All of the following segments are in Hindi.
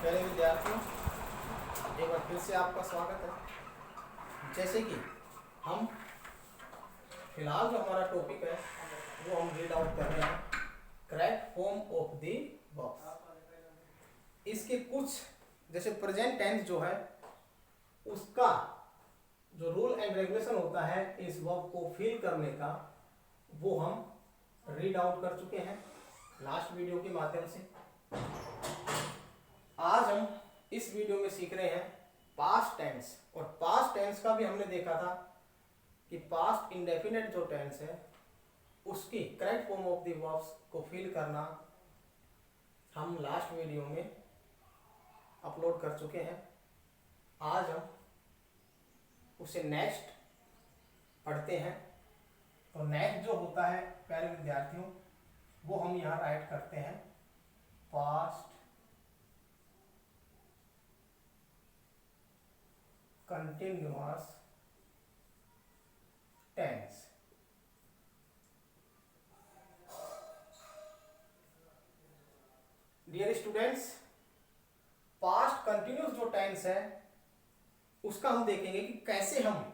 प्यारे विद्यार्थियों, एक बार फिर से आपका स्वागत है। जैसे कि हम फिलहाल जो हमारा टॉपिक है वो हम रीड आउट कर रहे हैं, correct form of the verb. इसके कुछ जैसे प्रेजेंट टेंस जो है उसका जो रूल एंड रेगुलेशन होता है इस वर्ब को फिल करने का, वो हम रीड आउट कर चुके हैं लास्ट वीडियो के माध्यम से। आज हम इस वीडियो में सीख रहे हैं पास्ट टेंस, और पास्ट टेंस का भी हमने देखा था कि पास्ट इंडेफिनिट जो टेंस है उसकी correct form of the verbs को फिल करना हम लास्ट वीडियो में अपलोड कर चुके हैं। आज हम उसे नेक्स्ट पढ़ते हैं। तो नेक्स्ट जो होता है प्यारे विद्यार्थियों, वो हम यहाँ राइट करते हैं past continuous tense. Dear students, past continuous जो टेंस है उसका हम देखेंगे कि कैसे हम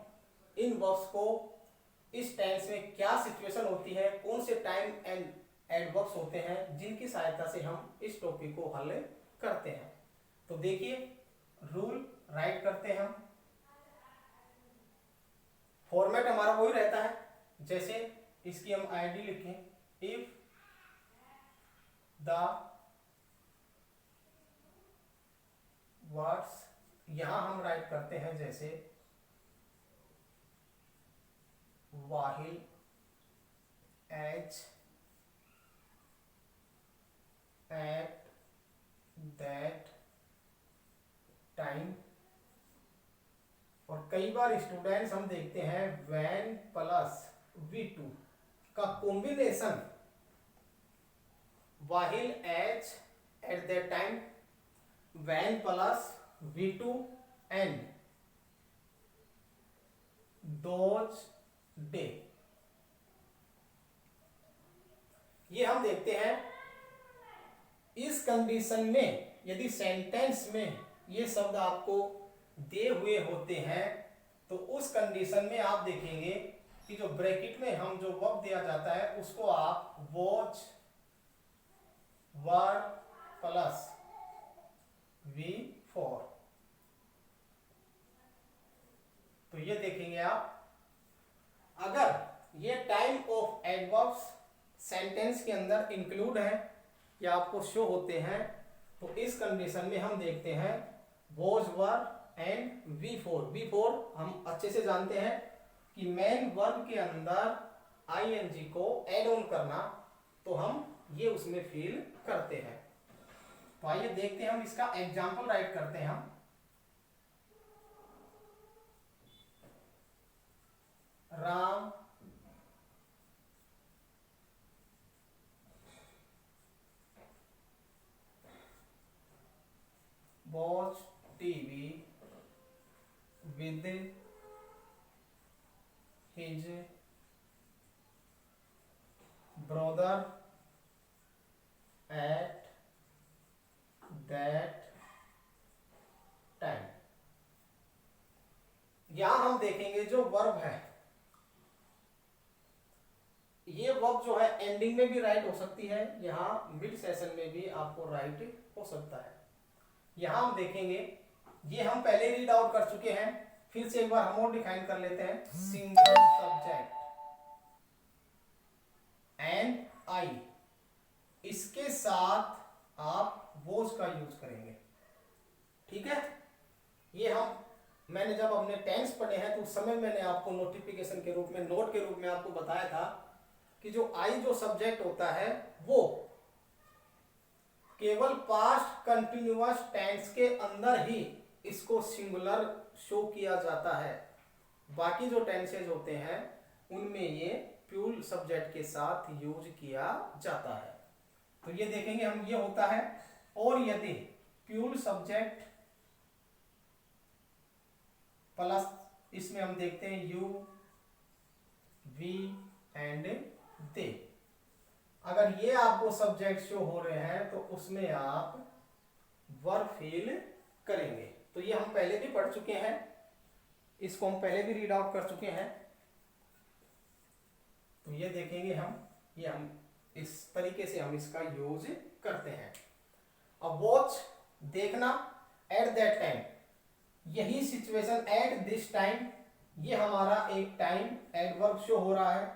इन वर्ब्स को इस टेंस में क्या सिचुएशन होती है, कौन से टाइम एंड एडवर्ब्स होते हैं जिनकी सहायता से हम इस टॉपिक को हल करते हैं। तो देखिए, रूल राइट करते हैं हम। फॉर्मेट हमारा वही रहता है, जैसे इसकी हम आईडी लिखें, इफ द वर्ड्स, यहां हम राइट करते हैं जैसे वाहिल, एज, एट, दैट टाइम। और कई बार स्टूडेंट्स हम देखते हैं व्हेन प्लस V2 का combination while, as, at that time, when plus V2 and those day. ये हम देखते हैं इस कंडीशन में, यदि सेंटेंस में ये शब्द आपको दे हुए होते हैं तो उस कंडीशन में आप देखेंगे कि जो ब्रैकेट में हम जो वर्ब दिया जाता है उसको आप वॉच, वर प्लस V4, तो ये देखेंगे आप। अगर ये टाइम ऑफ एडवर्ब्स सेंटेंस के अंदर इंक्लूड है या आपको शो होते हैं तो इस कंडीशन में हम देखते हैं वॉज, वर एंड V4 हम अच्छे से जानते हैं कि मेन वर्ब के अंदर ING को ऐड ऑन करना, तो हम ये उसमें फील करते हैं। तो आइए देखते हैं, हम इसका एग्जाम्पल राइट करते हैं। हम Ram watch TV with his brother at that time। यहां हम देखेंगे जो वर्ब है, ये वर्ब जो है एंडिंग में भी राइट हो सकती है, यहां मिड सेशन में भी आपको राइट हो सकता है। यहां हम देखेंगे, ये हम पहले रीड आउट कर चुके हैं, फिर से एक बार हम और डिफाइन कर लेते हैं। सिंगल सब्जेक्ट एंड आई, इसके साथ आप वॉज का यूज करेंगे, ठीक है। ये मैंने जब अपने टेंस पढ़े हैं तो उस समय मैंने आपको नोटिफिकेशन के रूप में, नोट के रूप में आपको बताया था कि जो आई जो सब्जेक्ट होता है वो केवल पास्ट कंटिन्यूअस टेंस के अंदर ही इसको सिंगुलर शो किया जाता है। बाकी जो टेंसेज होते हैं उनमें ये प्यूल सब्जेक्ट के साथ यूज किया जाता है। तो ये देखेंगे हम, ये होता है। और यदि प्यूल सब्जेक्ट प्लस इसमें हम देखते हैं यू, वी एंड दे, अगर ये आपको सब्जेक्ट शो हो रहे हैं तो उसमें आप वर्ब फील करेंगे। तो ये हम पहले भी पढ़ चुके हैं, इसको हम पहले भी रीड आउट कर चुके हैं। तो ये देखेंगे हम इस तरीके से हम इसका यूज करते हैं। अब वॉच देखना, एट दैट टाइम, यही सिचुएशन एट दिस टाइम, ये हमारा एक टाइम एडवर्ब शो हो रहा है।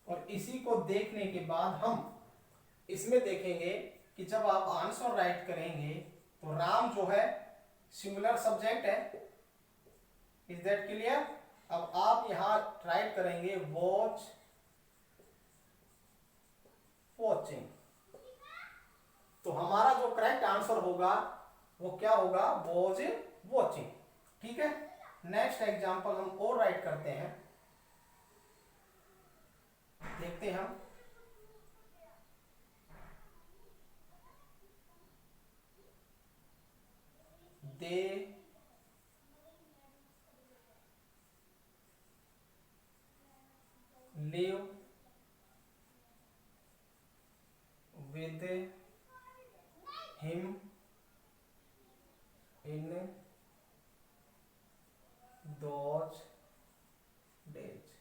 और इसी को देखने के बाद हम इसमें देखेंगे कि जब आप आंसर राइट करेंगे तो राम जो है सिंगुलर सब्जेक्ट है। Is that clear? अब आप यहां राइट करेंगे वॉच, वॉचिंग। तो हमारा जो करेक्ट आंसर होगा वो क्या होगा? Watch watching. ठीक है, नेक्स्ट एग्जांपल हम और राइट करते हैं, देखते हैं हम। They live with him in those days.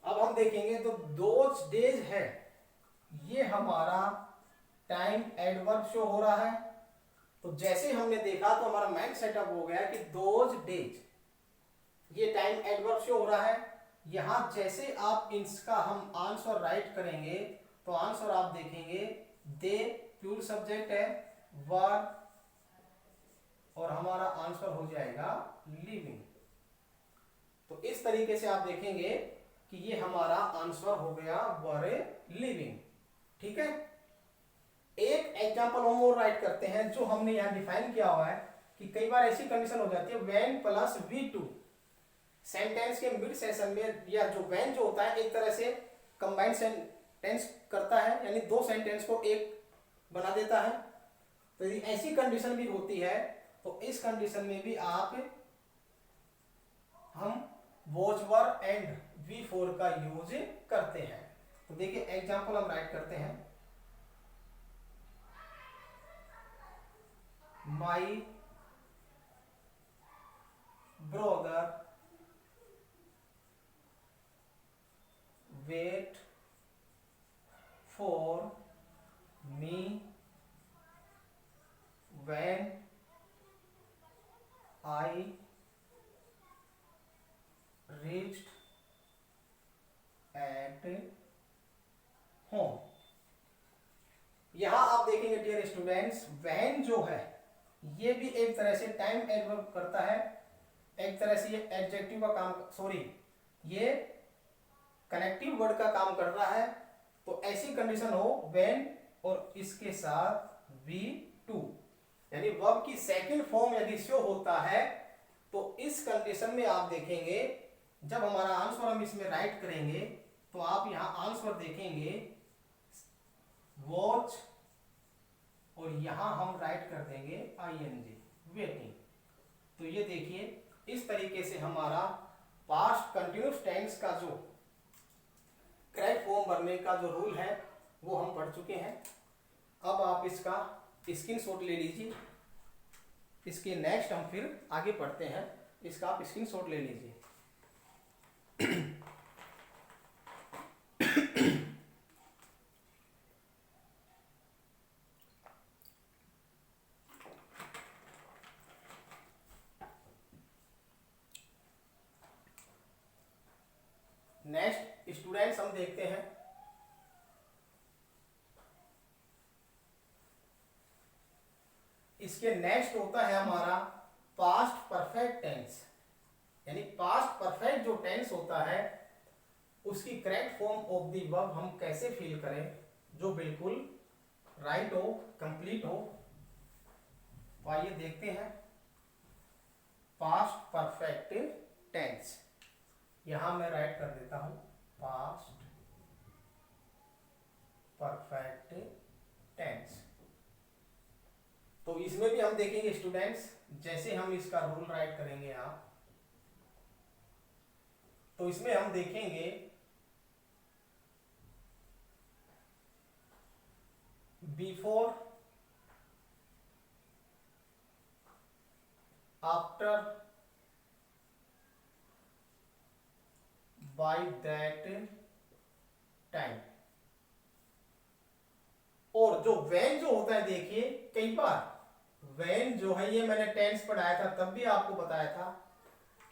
अब हम देखेंगे तो दोज डेज है, ये हमारा टाइम एडवर्ब शो हो रहा है। तो जैसे हमने देखा तो हमारा माइंड सेटअप हो गया कि दोज डेज, ये टाइम एडवर्ब शो हो रहा है। यहां जैसे आप इसका हम आंसर राइट करेंगे तो आंसर आप देखेंगे दे प्यूर सब्जेक्ट है, वर, और हमारा आंसर हो जाएगा लिविंग। तो इस तरीके से आप देखेंगे कि ये हमारा आंसर हो गया वर लिविंग। ठीक है, एक एग्जांपल हम और राइट करते हैं जो हमने यहां डिफाइन किया हुआ है कि कई बार ऐसी कंडीशन हो जाती है व्हेन प्लस V2 सेंटेंस के मिड सेशन में, या जो व्हेन जो होता है एक तरह से कंबाइंड सेंटेंस करता है, यानी दो सेंटेंस को एक बना देता है। तो यदि ऐसी कंडीशन भी होती है तो इस कंडीशन में भी हम वॉच वर एंड V4 का यूज करते हैं। तो देखिए एग्जांपल हम राइट करते हैं, My brother wait for me when I reached at home। यहां आप देखेंगे डियर स्टूडेंट्स, when जो है ये भी एक तरह से टाइम एडवर्ब करता है, एक तरह से ये एडजेक्टिव का काम, सॉरी ये कनेक्टिव वर्ड का काम कर रहा है। तो ऐसी कंडीशन हो when और इसके साथ V2, यानी वर्ब की सेकंड फॉर्म यदि शो होता है तो इस कंडीशन में आप देखेंगे जब हमारा आंसर हम इसमें राइट करेंगे तो आप यहां आंसर देखेंगे वॉच, और यहां हम राइट कर देंगे ING वेटिंग। तो ये देखिए इस तरीके से हमारा पास्ट कंटिन्यूअस टेंस का जो करेक्ट फॉर्म भरने का जो रूल है वो हम पढ़ चुके हैं। अब आप इसका स्क्रीनशॉट ले लीजिए, इसके नेक्स्ट हम फिर आगे पढ़ते हैं, इसका आप स्क्रीनशॉट ले लीजिए। नेक्स्ट स्टूडेंट्स हम देखते हैं इसके नेक्स्ट होता है हमारा पास्ट परफेक्ट टेंस, यानी पास्ट परफेक्ट जो टेंस होता है उसकी correct form of the verb हम कैसे फील करें जो बिल्कुल राइट हो, कंप्लीट हो। तो आइए देखते हैं पास्ट परफेक्ट टेंस। यहां मैं राइट कर देता हूं पास्ट परफेक्ट टेंस। तो इसमें भी हम देखेंगे स्टूडेंट्स, जैसे हम इसका रूल राइट करेंगे आप, तो इसमें हम देखेंगे before after by that time. और जो व्हेन जो होता है, देखिए कई बार व्हेन जो है, ये मैंने टेंस पढ़ाया था तब भी आपको बताया था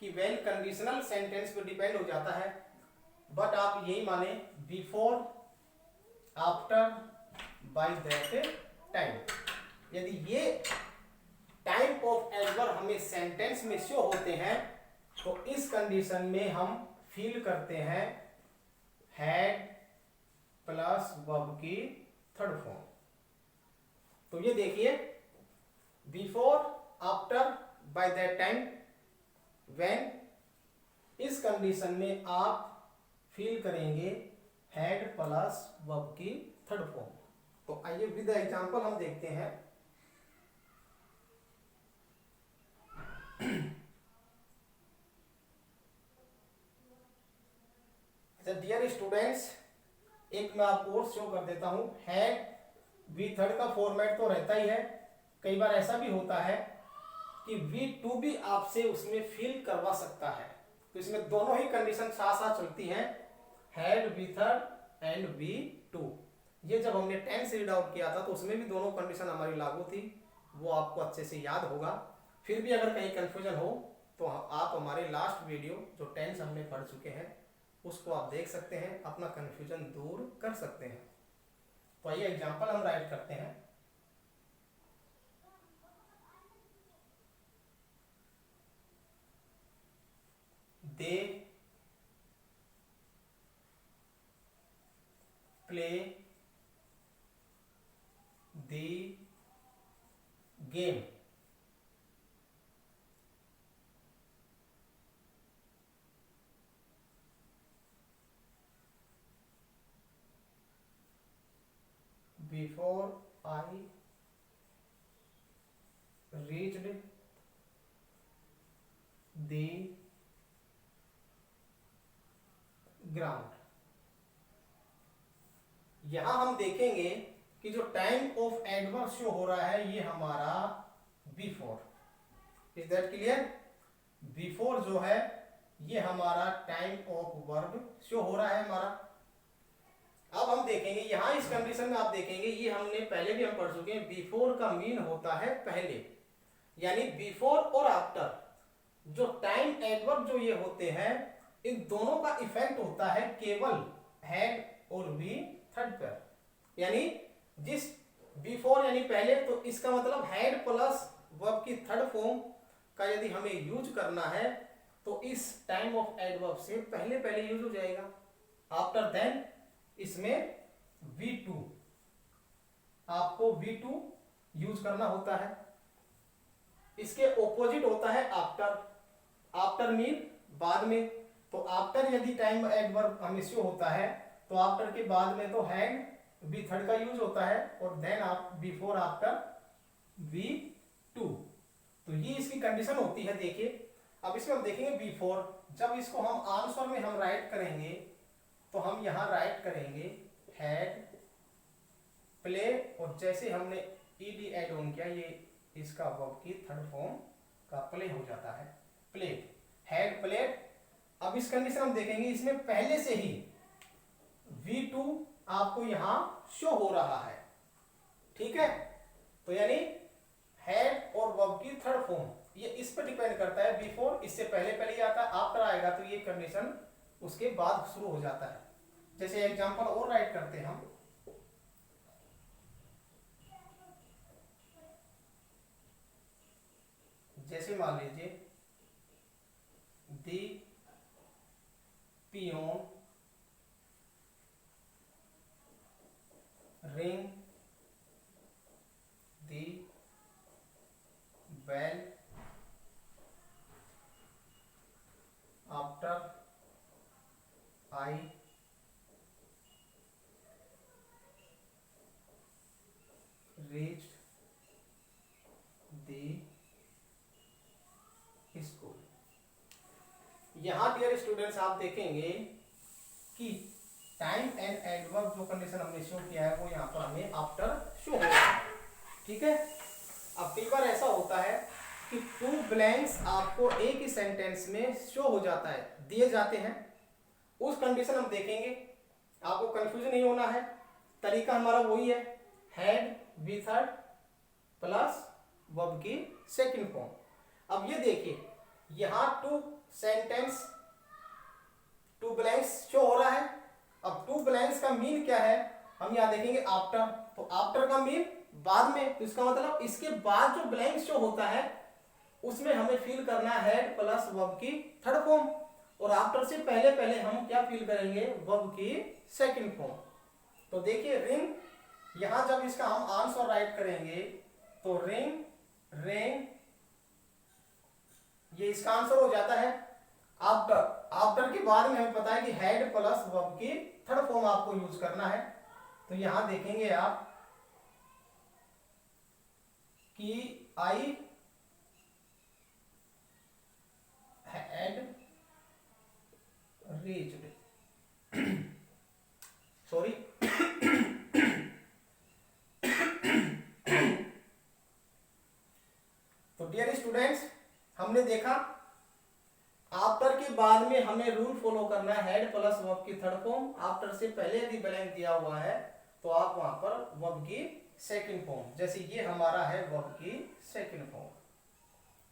कि व्हेन कंडीशनल सेंटेंस पे डिपेंड हो जाता है, बट आप यही माने before, after, by that time. यदि ये टाइप ऑफ एडवर्ब हमें सेंटेंस में शो होते हैं तो इस कंडीशन में हम फील करते हैं हैड प्लस वर्ब की थर्ड फॉर्म। तो ये देखिए, before, after, by that time, when, इस कंडीशन में आप फील करेंगे हैड प्लस वर्ब की थर्ड फॉर्म। तो आइए विद एग्जांपल हम देखते हैं। डियर स्टूडेंट्स, एक मैं आपको और शो कर देता हूं। हैड वी थर्ड का फॉर्मेट तो रहता ही है, कई बार ऐसा भी होता है कि वी टू भी आपसे उसमें फिल करवा सकता है। तो इसमें दोनों ही कंडीशन साथ साथ चलती हैं, had V third and V two. ये जब हमने टेंस रीड आउट किया था तो उसमें भी दोनों कंडीशन हमारी लागू थी, वो आपको अच्छे से याद होगा। फिर भी अगर कहीं कंफ्यूजन हो तो आप हमारे लास्ट वीडियो जो टेंस हमने पढ़ चुके हैं उसको आप देख सकते हैं, अपना कंफ्यूजन दूर कर सकते हैं। तो आइए एग्जांपल हम राइट करते हैं। They play the game. Before I reached the ground। यहां हम देखेंगे कि जो टाइम ऑफ एडवर्ब शो हो रहा है ये हमारा before. Is that clear? Before जो है ये हमारा टाइम ऑफ वर्ब शो हो रहा है हमारा। अब हम देखेंगे यहां इस कंडीशन में, आप देखेंगे ये हमने पहले भी हम पढ़ चुके हैं, बिफोर का मीन होता है पहले, यानी बिफोर और आफ्टर जो टाइम एडवर्ब जो ये होते हैं इन दोनों का इफेक्ट होता है केवल हैड और वी थर्ड पर। यानी जिस बिफोर यानी पहले, तो इसका मतलब हैड प्लस वर्ब की थर्ड फॉर्म का यदि हमें यूज करना है तो इस टाइम ऑफ एडवर्ब से पहले पहले यूज हो जाएगा। आफ्टर देन इसमें V2, आपको V2 यूज करना होता है। इसके ऑपोजिट होता है आफ्टर। आफ्टर मीन बाद में, तो आफ्टर यदि टाइम एडवर्ब हमें शो होता है तो आफ्टर के बाद में तो हैड वी थर्ड का यूज होता है और देन आप बिफोर आफ्टर V2। तो ये इसकी कंडीशन होती है। देखिए अब इसमें हम देखेंगे बिफोर, जब इसको हम आंसर में हम राइट करेंगे तो हम यहां राइट करेंगे हैड प्ले, और जैसे हमने ईडी एड ऑन किया ये इसका वर्ब की थर्ड फॉर्म का प्ले हो जाता है, प्ले, हैड प्लेड। अब इस कंडीशन हम देखेंगे इसमें पहले से ही V2 आपको यहां शो हो रहा है, ठीक है। तो यानी हैड और वर्ब की थर्ड फॉर्म ये इस पर डिपेंड करता है। बिफोर इससे पहले पहले ही आता है, आफ्टर आएगा तो ये कंडीशन उसके बाद शुरू हो जाता है। जैसे एग्जांपल और राइट करते हैं हम, जैसे मान लीजिए the peon ring the bell after I reached the school। यहां डियर स्टूडेंट्स आप देखेंगे कि टाइम एंड एडवर्ब जो कंडीशन हमने शो किया है वो यहाँ पर हमें आफ्टर शो हो रहा है, ठीक है। अब कई बार ऐसा होता है कि टू ब्लैंक्स आपको एक ही सेंटेंस में शो हो जाता है, दिए जाते हैं, उस कंडीशन हम देखेंगे। आपको कंफ्यूजन नहीं होना है, तरीका हमारा वही है, had B third plus verb की सेकंड फॉर्म। अब ये देखिए यहां टू ब्लैंक्स शो हो रहा है। अब टू ब्लैंक्स का मीन क्या है, हम यहां देखेंगे आफ्टर, तो आफ्टर का मीन बाद में, तो इसका मतलब इसके बाद जो ब्लैंक शो होता है उसमें हमें फिल करना है हेड प्लस वर्ब की थर्ड फॉर्म, और आफ्टर से पहले पहले हम क्या फिल करेंगे, वर्ब की सेकंड फॉर्म। तो देखिए रिंग, यहां जब इसका हम आंसर राइट करेंगे तो रिंग रिंग, ये इसका आंसर हो जाता है आफ्टर। आफ्टर के बाद में हमें पता है कि हेड प्लस वर्ब की थर्ड फॉर्म आपको यूज करना है। तो यहां देखेंगे आप कि आई हैड रीच्ड, सॉरी, तो डियर स्टूडेंट्स, हमने देखा आफ्टर के बाद में हमें रूल फॉलो करना है हेड प्लस वर्ब की थर्ड फॉर्म। आफ्टर से पहले यदि ब्लैंक दिया हुआ है तो आप वहां पर वर्ब की सेकंड फॉर्म, जैसे ये हमारा है वर्ब की सेकंड फॉर्म,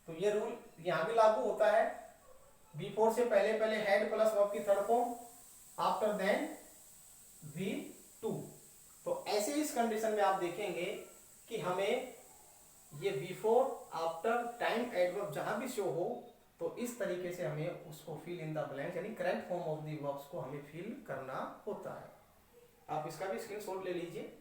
तो ये रूल यहां भी लागू होता है। बिफोर से पहले पहले हेड प्लस वर्ब की third form, after then V two. तो ऐसे इस कंडीशन में आप देखेंगे कि हमें ये बिफोर आफ्टर टाइम एडवर्ब जहां भी शो हो तो इस तरीके से हमें उसको फिल इन द ब्लैंक यानी correct form of the verbs को हमें फिल करना होता है। आप इसका भी स्क्रीनशॉट ले लीजिए।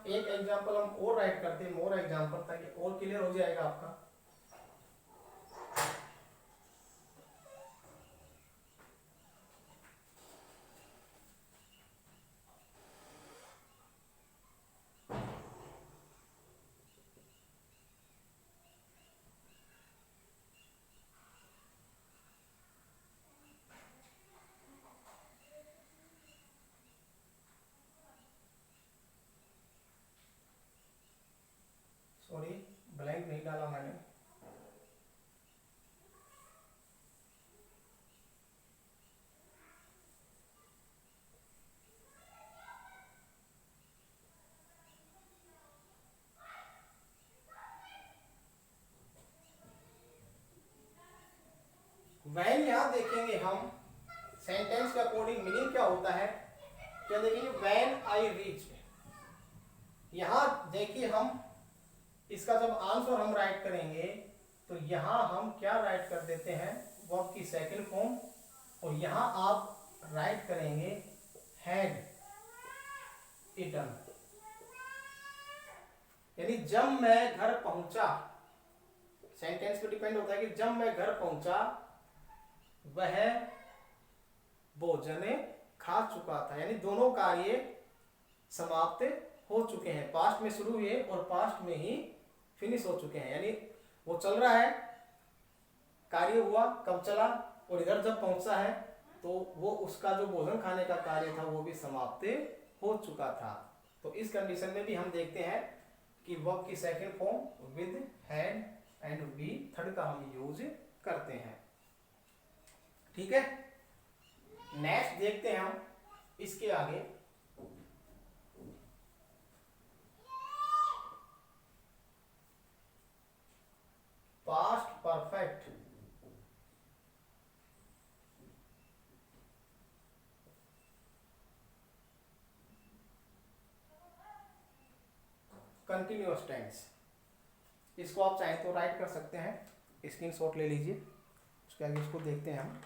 एक एग्जाम्पल हम और राइट करते हैं, मोर एग्जाम्पल, ताकि और क्लियर हो जाएगा आपका। सॉरी, ब्लैंक नहीं डाला मैंने। वैन यहां देखेंगे हम सेंटेंस के अकॉर्डिंग मीनिंग क्या होता है, क्या देखेंगे, वैन आई रीच। यहां देखिए हम इसका जब आंसर हम राइट करेंगे तो यहां हम क्या राइट कर देते हैं, वर्ब की सेकंड फॉर्म, और यहां आप राइट करेंगे हैड ईटन, यानी जब मैं घर पहुंचा, सेंटेंस पे डिपेंड होता है कि जब मैं घर पहुंचा वह भोजन खा चुका था, यानी दोनों कार्य समाप्त हो चुके हैं, पास्ट में शुरू हुए और पास्ट में ही फिनिश हो चुके हैं, यानी वो चल रहा है, कार्य हुआ कब चला, और इधर जब पहुंचा है तो वो उसका जो भोजन खाने का कार्य था वो भी समाप्त हो चुका था। तो इस कंडीशन में भी हम देखते हैं कि वर्ब की second form with had and B third का हम यूज करते हैं। ठीक है, नेक्स्ट देखते हैं हम इसके आगे। पास्ट परफेक्ट, कंटिन्यूअस टेंस, इसको आप चाहे तो राइट कर सकते हैं, स्क्रीनशॉट ले लीजिए, उसके आगे इसको देखते हैं हम।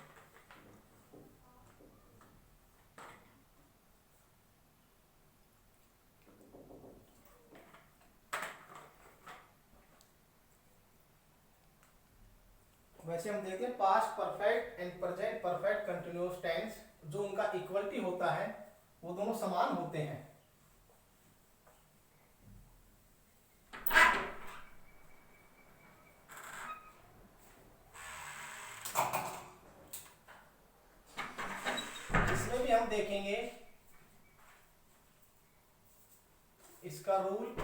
वैसे हम देखते हैं past perfect and present perfect continuous tense जो उनका इक्वलिटी होता है वो दोनों समान होते हैं। इसमें भी हम देखेंगे इसका rule,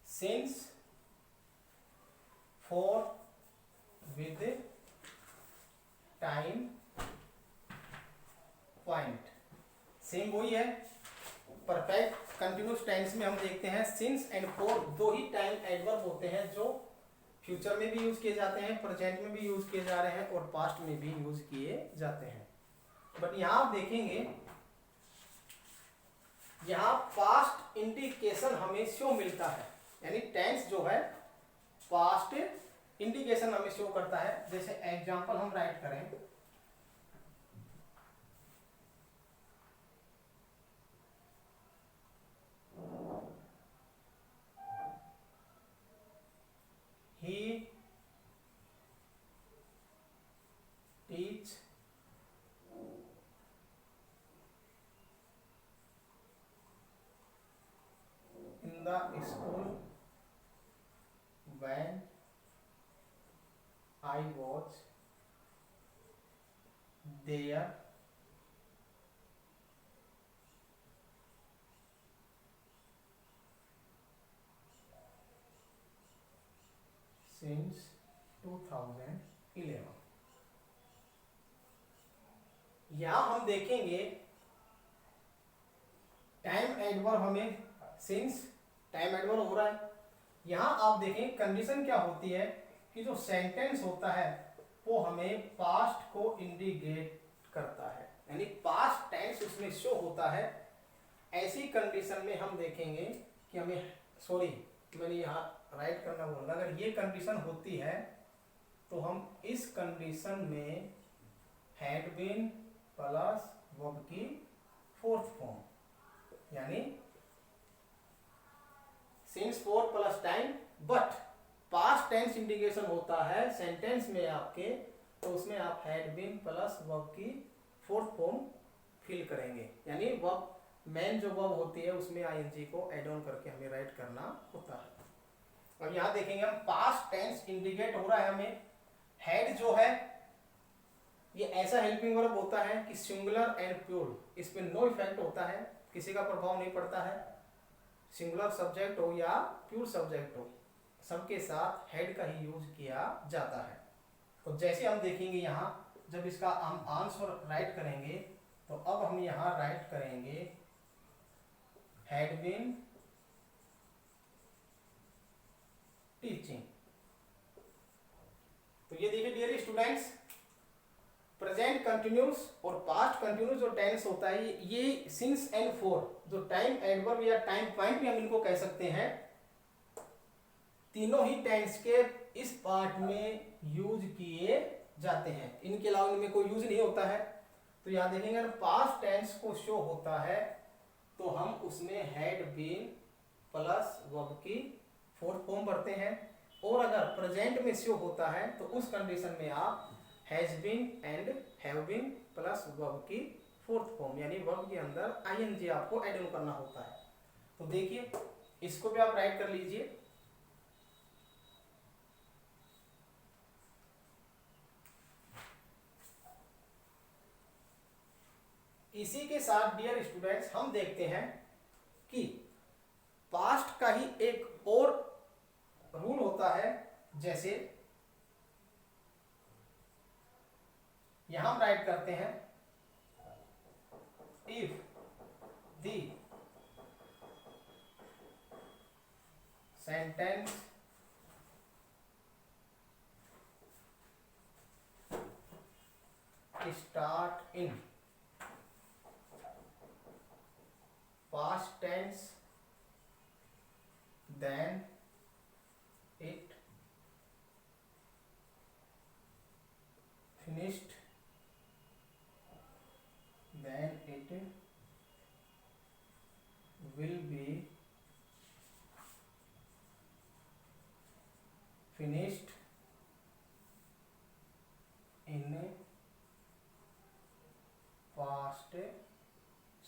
since for with time point, same वही है। परफेक्ट कंटिन्यूस टेंस में हम देखते हैं सिंस एंड फॉर दो ही टाइम एडवर्ब होते हैं जो फ्यूचर में भी यूज किए जाते हैं, प्रेजेंट में भी यूज किए जा रहे हैं और पास्ट में भी यूज किए जाते हैं। बट यहां आप देखेंगे यहां पास्ट इंडिकेशन हमें शो मिलता है, यानी टेंस जो है पास्ट इंडिकेशन हमें शो करता है। जैसे एग्जांपल हम राइट करें, he teach in the school when I was there since 2011। यहां हम देखेंगे टाइम एडवर्ब हमें सिंस टाइम एडवर्ब हो रहा है। यहां आप देखें कंडीशन क्या होती है कि जो सेंटेंस होता है वो हमें पास्ट को इंडिकेट करता है, यानी पास्ट टेंस उसमें शो होता है। ऐसी कंडीशन में हम देखेंगे कि हमें, सॉरी मैंने यहाँ राइट करना बोला, अगर ये कंडीशन होती है तो हम इस कंडीशन में हैड बीन प्लस वर्ब की फोर्थ फॉर्म, यानी since for plus time, but past tense indication होता है सेंटेंस में आपके, तो उसमें आप हैड बीन प्लस वर्ब की फोर्थ फॉर्म फिल करेंगे, यानी वर्ब मेन जो वर्ब होती है उसमें आईएनजी को ऐड ऑन करके हमें राइट करना होता है। अब यहां देखेंगे हम पास्ट टेंस इंडिकेट हो रहा है हमें, हैड जो है ये ऐसा हेल्पिंग वर्ब होता है कि सिंगुलर एंड प्यूर इस पे नो इफेक्ट होता है, किसी का प्रभाव नहीं पड़ता है। सिंगुलर सब्जेक्ट हो या प्यूर सब्जेक्ट हो, सबके साथ हेड का ही यूज किया जाता है। तो जैसे हम देखेंगे यहाँ जब इसका हम आंसर राइट करेंगे तो अब हम यहाँ राइट करेंगे हैड बीन टीचिंग। तो ये देखिए डियर स्टूडेंट्स, प्रेजेंट कंटिन्यूस और पास्ट कंटिन्यूस जो टेंस होता है ये सिंस एंड फॉर जो टाइम एडवर्ब या टाइम पॉइंट भी हम इनको कह सकते हैं, तीनों ही टेंस के इस पार्ट में यूज किए जाते हैं, इनके अलावा इनमें कोई यूज नहीं होता है। तो यहां देखेंगे अगर पास्ट टेंस को शो होता है तो हम उसमें हैड बीन प्लस वर्ब की फोर्थ फॉर्म भरते हैं, और अगर प्रेजेंट में शो होता है तो उस कंडीशन में आप has been and have been plus verb की फोर्थ फॉर्म, यानी वर्ब के अंदर आईएनजी आपको ऐड ऑन करना होता है। तो देखिए इसको भी आप राइट कर लीजिए। इसी के साथ डियर स्टूडेंट्स हम देखते हैं कि पास्ट का ही एक और रूल होता है, जैसे यहां हम राइट करते हैं if the sentence start in past tense then it finished then it will be finished in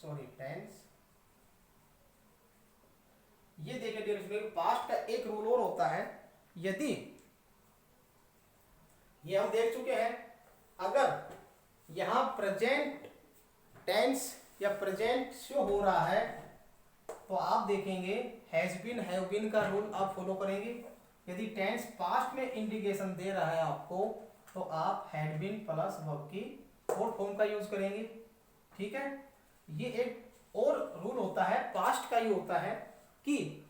tense. ये देखिए डियर स्टूडेंट, पास्ट का एक रूल और होता है, यदि ये हम देख चुके हैं, अगर यहां प्रेजेंट टेंस या प्रेजेंट शो हो रहा है तो आप देखेंगे हैज बीन हैव बीन का रूल आप फॉलो करेंगे। यदि टेंस पास्ट में इंडिकेशन दे रहा है आपको तो आप हैड बीन प्लस वर्ब की फोर्थ फॉर्म का यूज करेंगे। ठीक है, ये एक और रूल होता है, पास्ट का ही होता है कि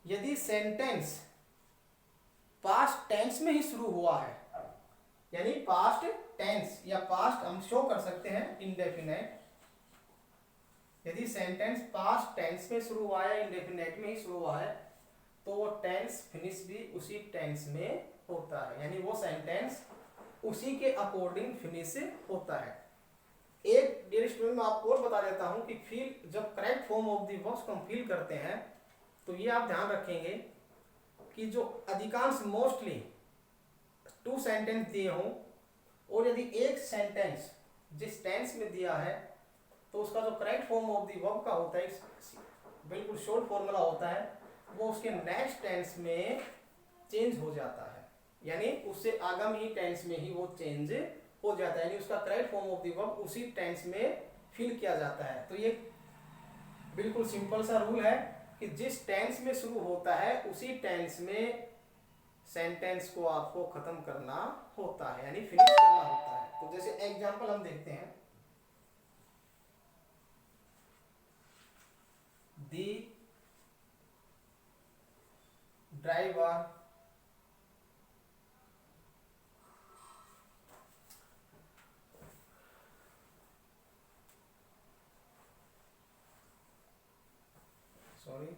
यदि सेंटेंस पास्ट टेंस में ही शुरू हुआ है, यानी पास्ट टेंस या पास्ट हम शो कर सकते हैं इंडेफिनेट, यदि सेंटेंस पास्ट टेंस में शुरू हुआ है, इंडेफिनेट में ही शुरू हुआ है, तो वो टेंस फिनिश भी उसी टेंस में होता है, यानी वो सेंटेंस उसी के अकॉर्डिंग फिनिश होता है। एक डियर स्टूडेंट मैं आपको और बता देता हूं कि फिल जब correct form of the verbs को हम फिल करते हैं तो ये आप ध्यान रखेंगे कि जो अधिकांश मोस्टली 2 सेंटेंस दिए हों और यदि एक सेंटेंस जिस टेंस में दिया है तो उसका जो correct form of the verb का होता है, बिल्कुल शॉर्ट फॉर्मूला होता है, वो उसके नेक्स्ट टेंस में चेंज हो जाता है, यानी उससे आगामी टेंस में ही वो चेंज हो जाता है, यानी उसका correct form of the verb उसी टेंस में फिल किया जाता है। तो ये बिल्कुल सिंपल सा रूल है कि जिस टेंस में शुरू होता है उसी टेंस में सेंटेंस को आपको खत्म करना होता है, यानी फिनिश करना होता है। तो जैसे एग्जांपल हम देखते हैं, दी ड्राइवर सॉरी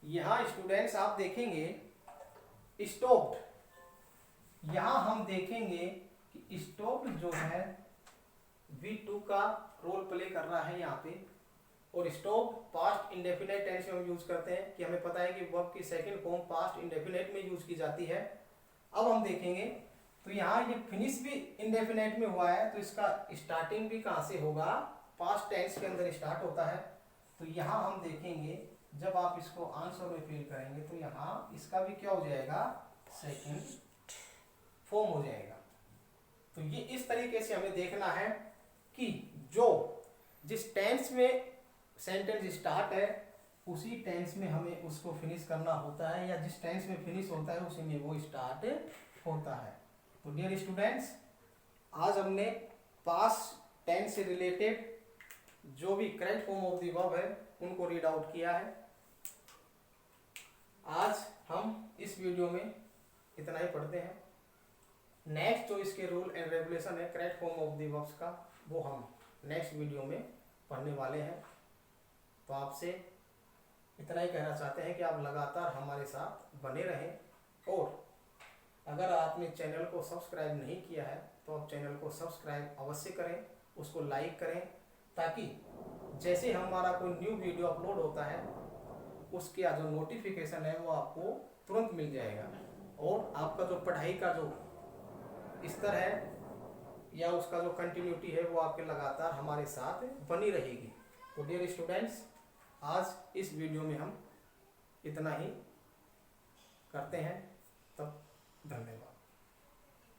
यहां स्टूडेंट्स आप देखेंगे स्टॉप्ड, यहां हम देखेंगे कि स्टॉप्ड जो है V2 का रोल प्ले कर रहा है यहाँ पे, और स्टॉप पास्ट इंडेफिनेट टेंस में हम यूज करते हैं कि हमें पता है कि वर्ब की सेकंड फॉर्म पास्ट इंडेफिनेट में यूज की जाती है। अब हम देखेंगे तो यहाँ ये फिनिश भी इंडेफिनेट में हुआ है, तो इसका स्टार्टिंग भी कहाँ से होगा, पास्ट टेंस के अंदर स्टार्ट होता है। तो यहाँ हम देखेंगे जब आप इसको आंसर में फिल करेंगे तो यहाँ इसका भी क्या हो जाएगा, सेकंड फॉर्म हो जाएगा। तो ये इस तरीके से हमें देखना है कि जो जिस टेंस में सेंटेंस स्टार्ट है उसी टेंस में हमें उसको फिनिश करना होता है, या जिस टेंस में फिनिश होता है उसी में वो स्टार्ट होता है। तो डियर स्टूडेंट्स, आज हमने पास्ट टेंस से रिलेटेड जो भी correct form of the verb है उनको रीड आउट किया है। आज हम इस वीडियो में इतना ही पढ़ते हैं। नेक्स्ट जो इसके रूल एंड रेगुलेशन है correct form of the verbs का, वो हम नेक्स्ट वीडियो में पढ़ने वाले हैं। तो आपसे इतना ही कहना चाहते हैं कि आप लगातार हमारे साथ बने रहें, और अगर आपने चैनल को सब्सक्राइब नहीं किया है तो आप चैनल को सब्सक्राइब अवश्य करें, उसको लाइक करें, ताकि जैसे हमारा कोई न्यू वीडियो अपलोड होता है उसका जो नोटिफिकेशन है वो आपको तुरंत मिल जाएगा, और आपका जो पढ़ाई का जो स्तर है या उसका जो कंटिन्यूटी है वो आपके लगातार हमारे साथ बनी रहेगी। तो डियर स्टूडेंट्स, आज इस वीडियो में हम इतना ही करते हैं, तब धन्यवाद।